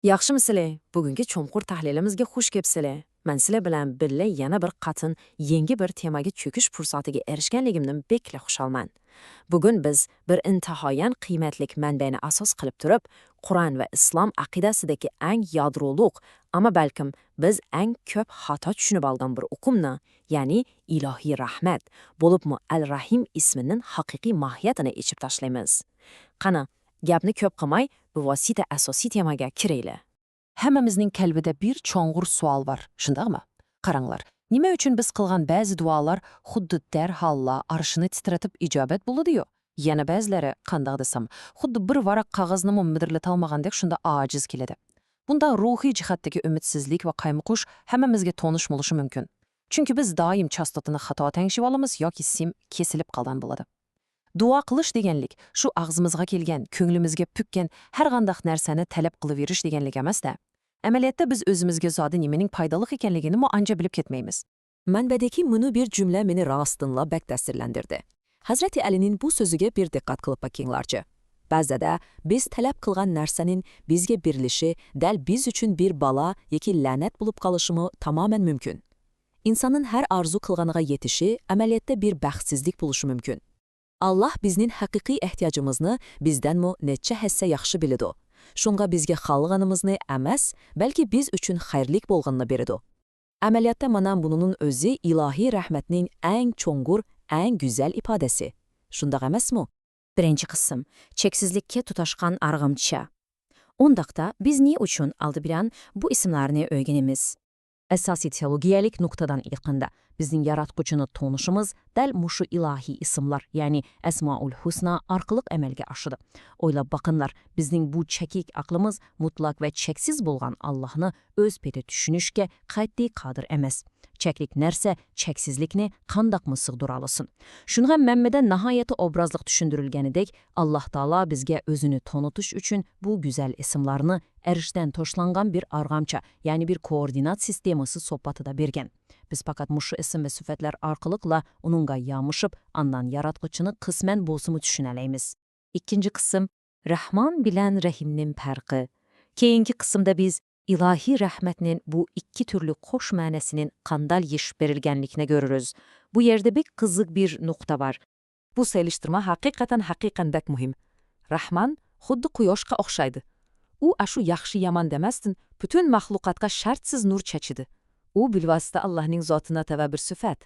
Yaxshimisizlar? Bugungi cho'nqur tahlilimizga xush kelibsizlar. Men sizlar bilan birga yana bir qatin yangi bir temaga cho'kish fursatiga erishganligimdan bekla xushalman. Bugun biz bir intahoyan qiymatlik manbani asos qilib turib, Qur'on va islom aqidasidagi eng yadroliq, ammo balkim biz eng ko'p xato tushunib olgan bir o'qimni, ya'ni ilohiy rahmat, bo'libmi Al-Rahim ismining haqiqiy mohiyatini ichib tashlaymiz. Qani, gapni ko'p qilmay, bu vosita asosiy temaga kiraylik. Hammamizning qalbida bir cho'ng'ur savol bor, shundaqmi? Qaranglar, nima uchun biz qilgan ba'zi duolar xuddi darholla arshini titratib ijobat bo'ladi-yu? Yana ba'zilari, qandoq desam, xuddi bir varaq qog'ozni midirlata olmagandek shunda ojiz keladi. Bunda ruhiy jihatdagi umidsizlik va qaymoqish hammamizga tonish bo'lishi mumkin. Chunki biz doim chastotini xato tangishib olamiz yoki sim kesilib qolgan bo'ladi. Duo qilish deganlik shu og'zimizga kelgan, ko'nglimizga pukkan har qanday narsani talab qilib yurish deganlik emas-da. Amaliyotda biz o'zimizga zodi nimaning foydali ekanligini ancha bilib ketmaymiz. Manbadagi muni bir jumla meni rostınla bak ta'sirlantirdi. Hazrati Alining bu so'ziga bir diqqat qilib bakinglarchi. Ba'zida biz talab qilgan narsaning bizga berilishi dal biz uchun bir balo yoki la'nat bo'lib qolishimi tamoman mumkin. Insonning har arzu qilganiga yetishi amaliyotda bir baxtsizlik bo'lishi mumkin. Allah bizning haqiqiy ehtiyojimizni bizdanmi necha hissa yaxshi biladi. Shunga bizga xohlaganimizni emas, balki biz uchun xayrlik bo'lganini beradi. Amaliyotda mana bunun o'zi ilohiy rahmatning eng cho'ng'ur, eng go'zal ifodasi. Shundoq emasmi? Birinchi qism cheksizlikka tutashgan arg'amcha. Undaqda biz ne uchun oldi bilan bu ismlarni o'rganamiz? Asosiy teologiyalik nuqtadan ilqinda bizning yaratquchini tonishimiz dal mushu ilohiy ismlar, ya'ni Asmaul Husna orqali amalga oshadi. O'ylab boqinglar, bizning bu chekik aqlimiz mutlaq va cheksiz bo'lgan Allohni o'z peti tushunishga qat'iy qodir emas. Cheklik narsa cheksizlikni qandoqmi sig'dira olsin. Shunga Mammada nihoyatda obrazliq tushuntirilganidek, Alloh taolo bizga o'zini tanitish uchun bu go'zal ismlarni erishdan toshlangan bir arg'amcha, ya'ni bir koordinat sistemasi sifatida bergan. Biz faqat mushu ism va sifatlar orqali uningga yomishib, andan yaratquchini qisman bo'lsimi tushunalaymiz. Ikkinchi qism Rahmon bilan Rahimning farqi. Keyingi qismda biz ilohiy rahmatning bu ikki turli qo'sh ma'nosining qanday yeshib berilganligini ko'ramiz. Bu yerda bir qiziq bir nuqta bor. Bu selishtirma haqiqatan muhim. Rahman xuddi quyoshga o'xshaydi. U ashu yaxshi yomon demasdan butun maxluqotga shartsiz nur chachidi. U bilvosita Allohning zotina tava bir sifat.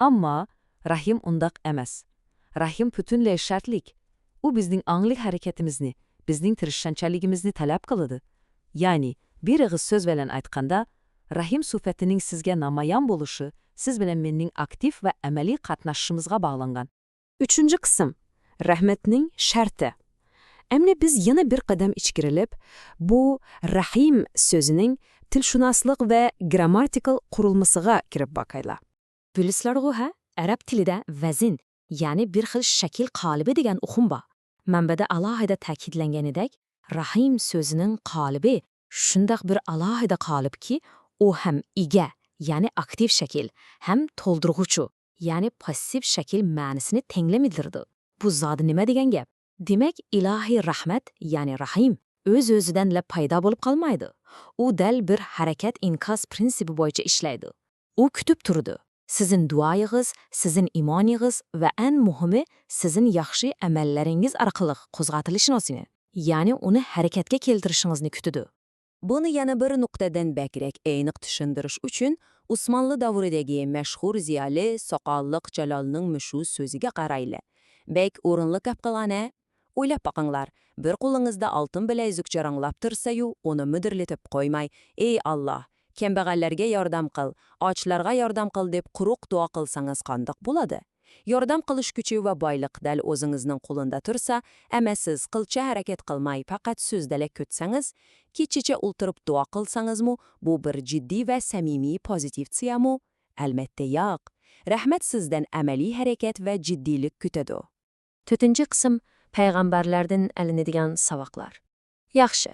Ammo Rahim undaq emas. Rahim butunlay shartlik. U bizning onglik harakatimizni, bizning tirishchanligimizni talab qiladi. Ya'ni bir og'iz so'z bilan aytganda, Rahim sifatining sizga namoyon bo'lishi siz bilan menning aktiv va amaliy qatnashishimizga bog'langan. Uchinchi qism rahmatning sharti. Endi biz yana bir qadam ichkirilib, bu Rahim so'zining tilshunoslik va grammatikal qurilmasiga kirib boqaylik. Bilislargu ha, arab tilida vazn, ya'ni bir xil shakl qolibi degan uqum bor. Manbada alohida ta'kidlanganidek, Rahim so'zining qolibi shundoq bir alohida qolibki, u ham ega, ya'ni aktiv shakl, ham to'ldirg'uchi, ya'ni passiv shakl ma'nosini tenglamirdi. Bu zodi nima degan gap? Demak, ilohiy rahmat, ya'ni Rahim o'z-o'zidan paydo bo'lib qolmaydi. U dal bir harakat inqos prinsipi bo'yicha ishlaydi. U kutib turdi. Sizin duoyingiz, sizin imoningiz va eng muhimi, sizin yaxshi amallaringiz orqali qo'zg'atilishini, ya'ni uni harakatga keltirishingizni kutadi. Buni yana bir nuqtadan bakrak aniq tushuntirish uchun Usmonli davridagi mashhur ziyoli Soqolliq Jalolning mushu so'ziga qarayli. Bek o'rinli gap qilana, o'ylab boqinglar, bir qo'lingizda oltin bilaguzuk jaranglab tursa-yu, uni midirlatib qo'ymay, "Ey Alloh, kambag'allarga yordam qil, ochlarga yordam qil" deb quruq duo qilsangiz qandoq bo'ladi? Yordam qilish kuchi va boylik dal o'zingizning qo'linda tursa, amma siz qilcha harakat qilmay faqat so'zdalak ko'tsangiz, kechicha o'ltirib duo qilsangizmi, bu bir jiddiy va samimiy pozitivsiyami? Albatta yo'q. Rahmat sizdan amaliy harakat va jiddiylik kutadi. To'rtinchi qism payg'ambarlardan olinadigan savoqlar. Yaxshi.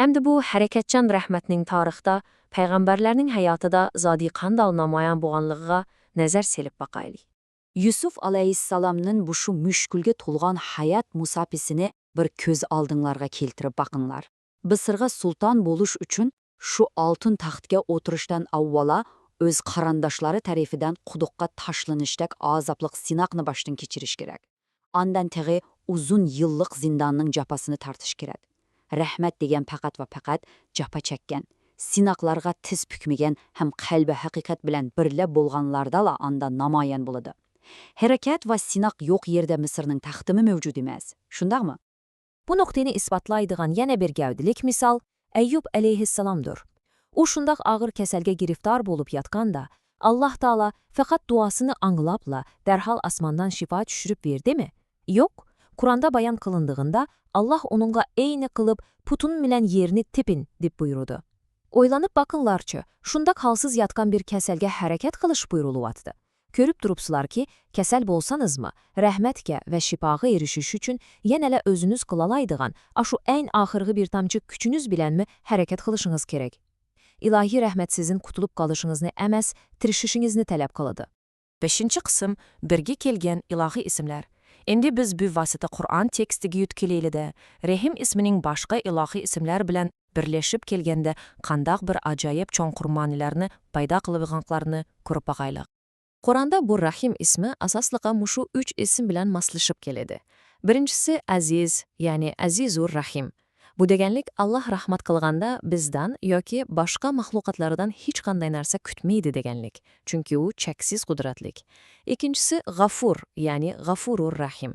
Endi bu harakatchan rahmatning tarixda payg'ambarlarning hayotida zodi qanday namoyon bo'lganligiga nazar selib boqaylik. Yusuf alayhissalomning bu shu mushkulga to'lgan hayot musafisini bir ko'z oldinglarga keltirib boqinglar. Misrga sultan bo'lish uchun shu oltin taxtga o'tirishdan avvala o'z qarindoshlari tarafidan quduqqa tashlanishdek azobliq sinoqni boshdan kechirish kerak. Ondan tag'i uzun yillik zindonning jafosini tortish kerak. Rahmat degan faqat va faqat jafo chekkan, sinoqlarga tiz bukmagan ham qalbi haqiqat bilan birla bo'lganlardala anda namoyon bo'ladi. Harakat va sinoq yo'q yerda Misrning taxtimi mavjud emas. Shundaqmi? Bu nuqtani isbotlaydigan yana bir gavdilik misal Ayyub alayhissalomdir. U shundaq ağır kasalga giriftar bo'lib yotganda, Alloh taolo faqat duosini anglabla darhol osmondan shifo tushirib berdimi? Yo'q. Qur'onda bayon qilindiganda Alloh uningga ayni qilib putun bilan yerni tepin deb buyurdi. O'ylanib bakinglarchi, shundaq halsiz yotgan bir kasalga harakat qilish buyurilyapti. Ko'rib turibsizlarki, kasal bo'lsanizmi, rahmatga va shifoga erishish uchun yanala o'zingiz qilalaydigan, shu eng oxirgi bir tamchi kuchingiz bilanmi harakat qilishingiz kerak. Ilohiy rahmat sizin qutulib qolishingizni emas, tirishishingizni talab qiladi. 5-qism birga kelgan ilohiy ismlar. Endi biz bu vosita Qur'on tekstiga yutkilaylik-da, Rahim ismining boshqa ilohiy ismlar bilan birlashib kelganda qandaq bir ajoyib cho'nqurmonilarni paydo qilganliklarini ko'rib boqaylik. Qur'onda bu Rahim ismi asosliqa mushu 3 ism bilan moslashib keladi. Birinchisi Aziz, ya'ni Azizur Rahim. Bu deganlik Alloh rahmat qilganda bizdan yoki boshqa maxluqotlardan hech qanday narsa kutmaydi deganlik, chunki u cheksiz qudratlik. Ikkinchisi G'afur, ya'ni G'afurur Rahim.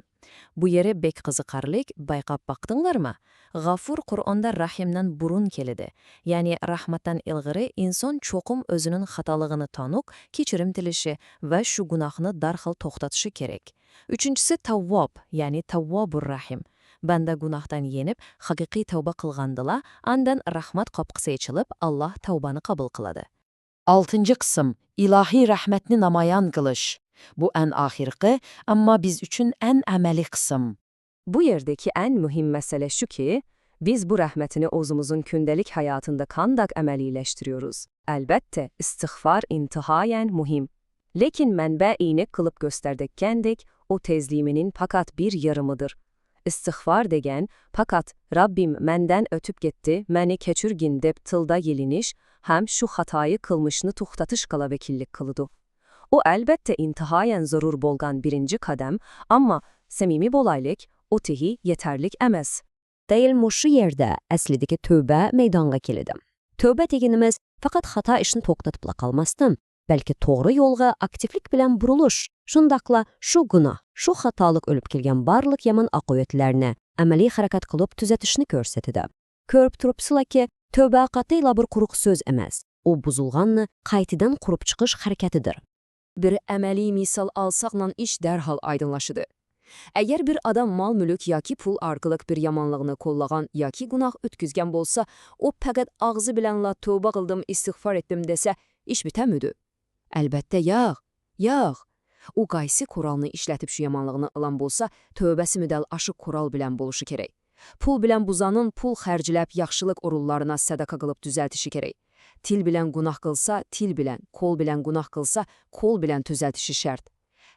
Bu yeri bek qiziqarlik, bayqab baqdinglarmi? G'afur Qur'onda Rahimdan burun keladi. Ya'ni rahmatdan ilg'iri inson cho'qim o'zining xatoligini tanib, kechirim tilishi va shu gunohni darhol to'xtatishi kerak. Uchinchisi Tawwob, ya'ni Tawwobur Rahim. Banda gunohdan yenib, haqiqiy tavba qilgandila, andan rahmat qopqisi ochilib, Alloh tavbani qabul qiladi. 6-qism ilohiy rahmatni namoyon qilish. Bu en oxirgi, ammo biz uchun en amaliy qism. Bu yerdeki en mühim mesele şu ki, biz bu rahmetini o'zimizin kundalik hayatında qanday amalileştiriyoruz. Elbette istiğfar intihayen muhim. Lekin menbaini qilib gösterdikkendik, o tezliminin fakat bir yarımıdır. İstiğfar degen, fakat Rabbim menden ötüp gitti, meni keçürgin dep tılda yeliniş, hem şu hatayı kılmışını tuxtatış kala vekillik kılıdı. O elbette intihayen zarur bolgan birinci kadem, ama semimi bolaylik, o tehi yeterlik emez. Değil muşu yerde əslideki tövbe meydanga kelidi. Tövbe degenimiz fakat hata işini toxtatıpla kalmasdım. Belki doğru yolga aktiflik bilen buruluş, şundakla şu günah, şu hatalık ölüp kelgen barlık yaman aqovetlerine ameli harakat kılıp tüzetişini körsetidi. Körüp turupsıla ki, tövbe qatıyla bir quruq söz emez. O buzulganını qaytidan qurup çıkış hareketidir. Bir ameli misal alsaqla iş derhal aydınlaşıdı. Eğer bir adam mal-mülk yoki pul arqılıq bir yamanlığını kollagan yoki günah ötküzgen bolsa, o faqat ağzı bilenla tövbe qıldım, istiğfar etdim dese, iş bitemüdü. Elbette yo'q. O qaysi kuralını işletip şu yamanlığını alan bolsa, tövbesi müdəl aşıq kural bilen boluşu kerek. Pul bilen buzanın pul xərcilep yaxşılıq orullarına sadaka qılıp düzeltişi kerek. Til bilen günah qılsa, til bilen, kol bilen günah qılsa, kol bilen düzeltişi şart.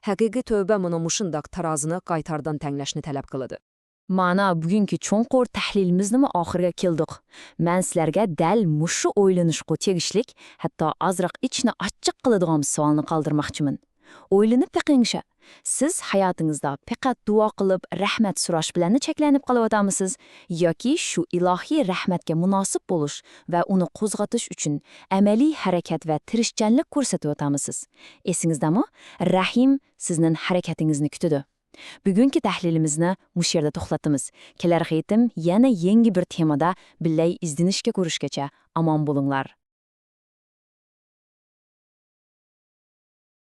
Haqiqi tövbe mına muşundaq tarazını qaytardan təngləşini tələb qılıdı. Mana bugünkü çoğunqor təhlilimizni mi ahirga keldik? Mən sizlərə dəl muşu oylanışqı tegishlik, hatta azraq içini açıq qıladigan savolni qaldırmaqçımın. Oylanib beqingşa, siz hayatınızda faqat duo qilib rahmat so'rash bilan cheklanib qolyapsizmi yoki shu ilohiy rahmatga munosib bo'lish va uni qo'zg'atish uchun amaliy harakat va tirishchanlik ko'rsatyapsizmi? Esingizdami? Rahim sizning harakatingizni kutadi. Bugungi tahlilimizni mush yerda to'xtatamiz. Kelar qitim yana yangi bir temada billay izlanishga ko'rishgacha omon bo'linglar.